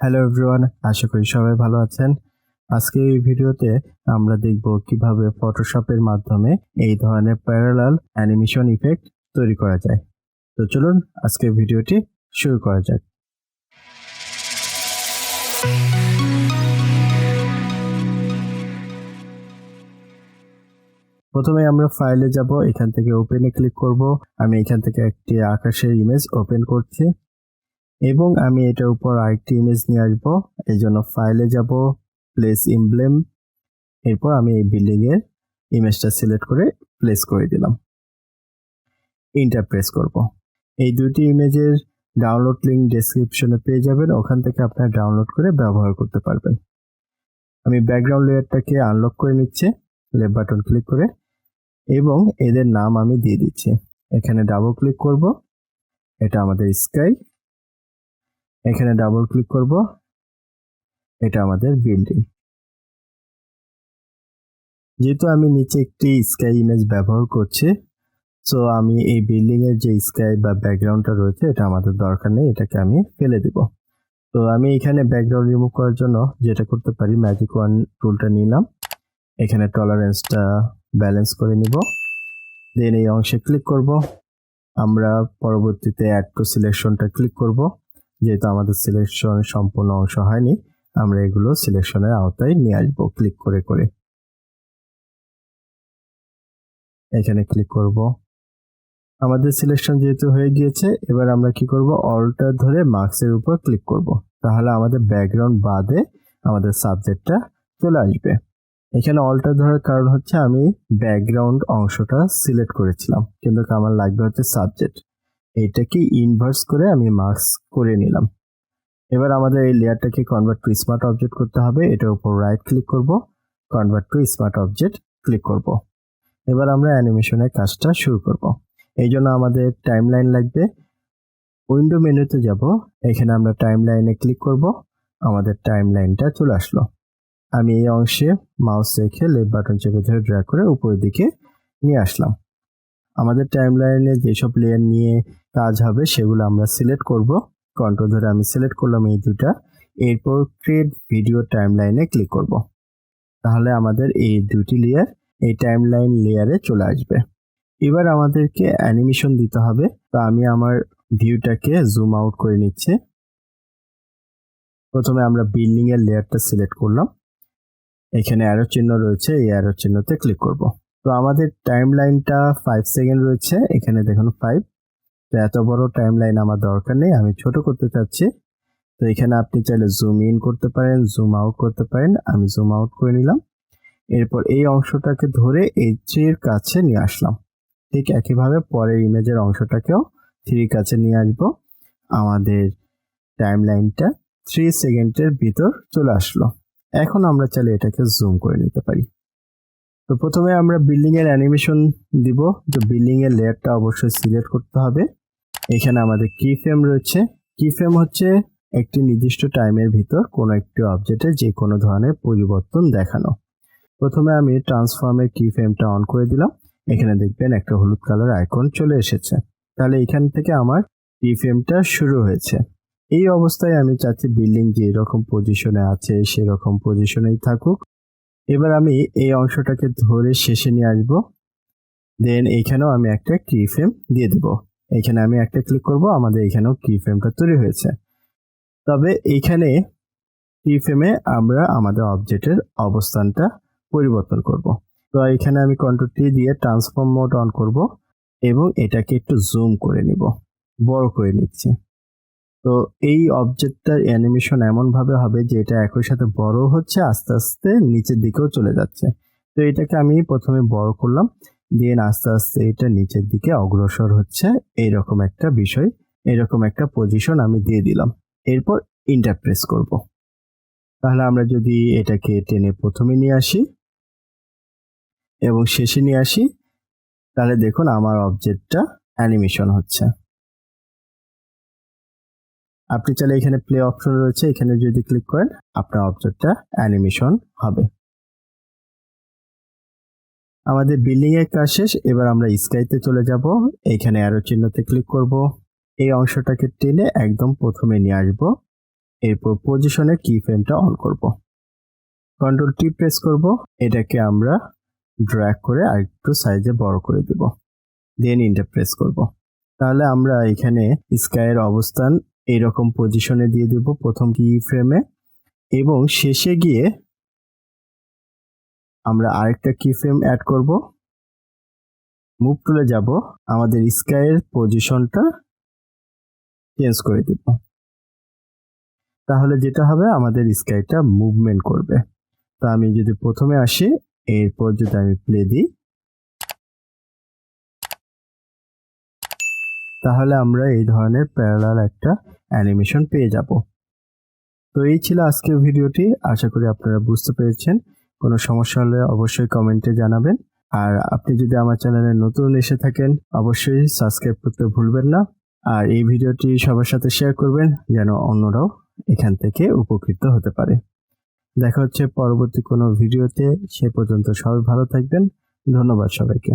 Hello everyone, আশা করি সবাই ভালো আছেন। আজকে এই ভিডিওতে আমরা দেখব কিভাবে ফটোশপের মাধ্যমে এই ধরনের প্যারালাল অ্যানিমেশন ইফেক্ট তৈরি করা যায়। তো চলুন আজকে ভিডিওটি শুরু করা যাক। প্রথমে আমরা ফাইলে যাব, এখান থেকে ওপেনে ক্লিক করব। আমি এখান থেকে একটি আকাশের ইমেজ ওপেন করছি এবং আমি এটার উপর আরেকটি ইমেজ নিয়ে আসবো। এই জন্য ফাইলে যাব, প্লেস এমব্লেম, এরপর আমি এই বিল্ডিং এর ইমেজটা সিলেক্ট করে প্লেস করে দিলাম। এন্টার প্রেস করব। এই দুটি ইমেজের ডাউনলোড লিংক ডেসক্রিপশনে পেয়ে যাবেন, ওখান থেকে আপনারা ডাউনলোড করে ব্যবহার করতে পারবেন। আমি ব্যাকগ্রাউন্ড লেয়ারটাকে আনলক করে নিচ্ছি লেফট বাটন ক্লিক করে এবং এদের নাম আমি দিয়ে দিচ্ছি। এখানে ডাবল ক্লিক করব, এটা আমাদের স্কাই। এখানে ডাবল ক্লিক করব, এটা আমাদের বিল্ডিং। যেহেতু আমি নিচে একটি স্কাই ইমেজ ব্যবহার করছি, সো আমি এই বিল্ডিং এর যে স্কাই বা ব্যাকগ্রাউন্ডটা রয়েছে এটা আমাদের দরকার নেই, এটাকে আমি ফেলে দেব। তো আমি এখানে ব্যাকগ্রাউন্ড রিমুভ করার জন্য যেটা করতে পারি, ম্যাজিক ওয়ান টুলটা নিলাম, এখানে টলারেন্সটা ব্যালেন্স করে নিব, দেন এই অংশে ক্লিক করব। আমরা পরবর্তীতে অ্যাড টু সিলেকশনটা ক্লিক করব। যেহেতু আমাদের সিলেকশন সম্পূর্ণ অংশ হয়নি, আমরা এগুলো সিলেকশনের আওতায় নিয়ে আসবো ক্লিক করে করে। এখানে ক্লিক করব। আমাদের সিলেকশন যেহেতু হয়ে গিয়েছে, এবার আমরা কি করব, অল্টার ধরে মার্কসের উপর ক্লিক করব। তাহলে আমাদের ব্যাকগ্রাউন্ড বাদে আমাদের সাবজেক্টটা চলে আসবে। এখানে অল্টার ধরার কারণ হচ্ছে আমি ব্যাকগ্রাউন্ড অংশটা সিলেক্ট করেছিলাম, কিন্তু আমার লাগবে হচ্ছে সাবজেক্ট। এইটাকে ইনভার্স করে আমি মার্কস করে নিলাম। এবার আমাদের এই লেয়ারটাকে কনভার্ট টু স্মার্ট অবজেক্ট করতে হবে। এটার উপর রাইট ক্লিক করব, convert to smart object click করব। এবার আমরা অ্যানিমেশনের কাজটা শুরু করব। এই জন্য আমাদের টাইমলাইন লাগবে। উইন্ডো মেনুতে যাব, এখানে আমরা টাইমলাইনে ক্লিক করব। আমাদের টাইমলাইনটা চলে আসলো। আমি এই অংশে মাউস রেখে লেফট বাটন চেপে ধরে ড্র্যাগ করে উপরের দিকে নিয়ে আসলাম। আমাদের টাইমলাইনে যেসব লেয়ার নিয়ে কাজ হবে সেগুলো আমরা সিলেক্ট করব। কন্ট্রোল ধরে আমি সিলেক্ট করলাম এই দুটা। এরপর ক্রিয়েট ভিডিও টাইমলাইনে ক্লিক করব। তাহলে আমাদের এই দুটি লেয়ার এই টাইমলাইন লেয়ারে চলে আসবে। এবার আমাদেরকে অ্যানিমেশন দিতে হবে। তো আমি আমার ভিউটাকে জুম আউট করে নিচ্ছি। প্রথমে আমরা বিল্ডিং এর লেয়ারটা সিলেক্ট করলাম, এখানে অ্যারো চিহ্ন রয়েছে, এই অ্যারো চিহ্নতে ক্লিক করব। তো আমাদের টাইমলাইনটা 5 সেকেন্ড রয়েছে, এখানে দেখুন 5। তো এত বড় টাইমলাইন আমার দরকার নেই, আমি ছোট করতে চাচ্ছি। তো এখানে আপনি চাইলে জুম ইন করতে পারেন, জুম আউট করতে পারেন। আমি জুম আউট করে নিলাম। এরপর এই অংশটাকে ধরে এই 3 এর কাছে নিয়ে আসলাম। ঠিক একইভাবে পরের ইমেজের অংশটাকেও 3 কাছে নিয়ে আসবো। আমাদের টাইমলাইনটা 3 সেকেন্ডের ভিতর চলে আসলো। এখন আমরা চাইলে এটাকে জুম করে নিতে পারি। তো প্রথমে আমরা বিল্ডিং এর অ্যানিমেশন দিব। তো বিল্ডিং এর লেয়ারটা অবশ্যই সিলেক্ট করতে হবে। এখানে আমাদের কি ফ্রেম রয়েছে। কি ফ্রেম হচ্ছে একটি নির্দিষ্ট টাইমের ভিতর কোনো একটি অবজেক্টে যে কোনো ধরনের পরিবর্তন দেখানো। প্রথমে আমি ট্রান্সফর্মের কি ফ্রেমটা অন করে দিলাম। এখানে দেখবেন একটা হলুদ কালার আইকন চলে এসেছে। তাহলে এখান থেকে আমার কি ফ্রেমটা শুরু হয়েছে। এই অবস্থায় আমি চাচ্ছি বিল্ডিং যে এরকম পজিশনে আছে সেরকম পজিশনেই থাকুক। এবার আমি এই অংশটাকে ধরে শেষে নিয়ে আসবো। দেন এখানেও আমি একটা কি ফ্রেম দিয়ে দেব। এখানে আমি একটা ক্লিক করব, আমাদের এখানেও কি ফ্রেমটা তৈরি হয়েছে। তবে এখানে কি ফ্রেমে আমরা আমাদের অবজেক্টের অবস্থানটা পরিবর্তন করব। তো এখানে আমি কন্ট্রোল টি দিয়ে ট্রান্সফর্ম মোড অন করব এবং এটাকে একটু জুম করে নিব, বড় করে নিচ্ছি। তো এই অবজেক্টটার অ্যানিমেশন এমনভাবে হবে যে এটা একই সাথে বড় হচ্ছে, আস্তে আস্তে নিচের দিকেও চলে যাচ্ছে। তো এটাকে আমি প্রথমে বড় করলাম, দেন আস্তে আস্তে এটা নিচের দিকে অগ্রসর হচ্ছে, এইরকম একটা বিষয়, এরকম একটা পজিশন আমি দিয়ে দিলাম। এরপর এন্টার প্রেস করব। তাহলে আমরা যদি এটাকে টেনে প্রথমে নিয়ে আসি এবং শেষে নিয়ে আসি, তাহলে দেখুন আমার অবজেক্টটা অ্যানিমেশন হচ্ছে। আপনি চাইলে এখানে প্লে অপশন রয়েছে, এখানে যদি ক্লিক করেন আপনার অবজেক্টটা অ্যানিমেশন হবে। আমাদের বিল্ডিং এর কাজ শেষ। এবার আমরা স্কাইতে চলে যাব। এখানে অ্যারো চিহ্নতে ক্লিক করব। এই অংশটাকে টেনে একদম প্রথমে নিয়ে আসব। এরপর পজিশনে কি ফ্রেমটা অন করব। কন্ট্রোল টি প্রেস করব, এটাকে আমরা ড্র্যাগ করে আরেকটু সাইজে বড় করে দেব, দেন এন্টার প্রেস করব। তাহলে আমরা এখানে স্কাইয়ের অবস্থান এইরকম পজিশনে দিয়ে দেব প্রথম কি ফ্রেমে, এবং শেষে গিয়ে আমরা আরেকটা কি ফ্রেম অ্যাড করব। মুভ টুলে যাব, আমাদের স্কাইয়ের পজিশনটা চেঞ্জ করে দেব। তাহলে যেটা হবে আমাদের স্কাইটা মুভমেন্ট করবে। তো আমি যদি প্রথমে আসি, এরপর যদি আমি প্লে দিই, তাহলে আমরা এই ধরনের প্যারালাল একটা অ্যানিমেশন পেয়ে যাব। তো এই ছিল আজকের ভিডিওটি, আশা করি আপনারা বুঝতে পেরেছেন। কোনো সমস্যা হলে অবশ্যই কমেন্টে জানাবেন। আর আপনি যদি আমার চ্যানেলে নতুন এসে থাকেন, অবশ্যই সাবস্ক্রাইব করতে ভুলবেন না। আর এই ভিডিওটি সবার সাথে শেয়ার করবেন, যেন অন্যরাও এখান থেকে উপকৃত হতে পারে। দেখা হচ্ছে পরবর্তী কোনো ভিডিওতে, সে পর্যন্ত সবাই ভালো থাকবেন। ধন্যবাদ সবাইকে।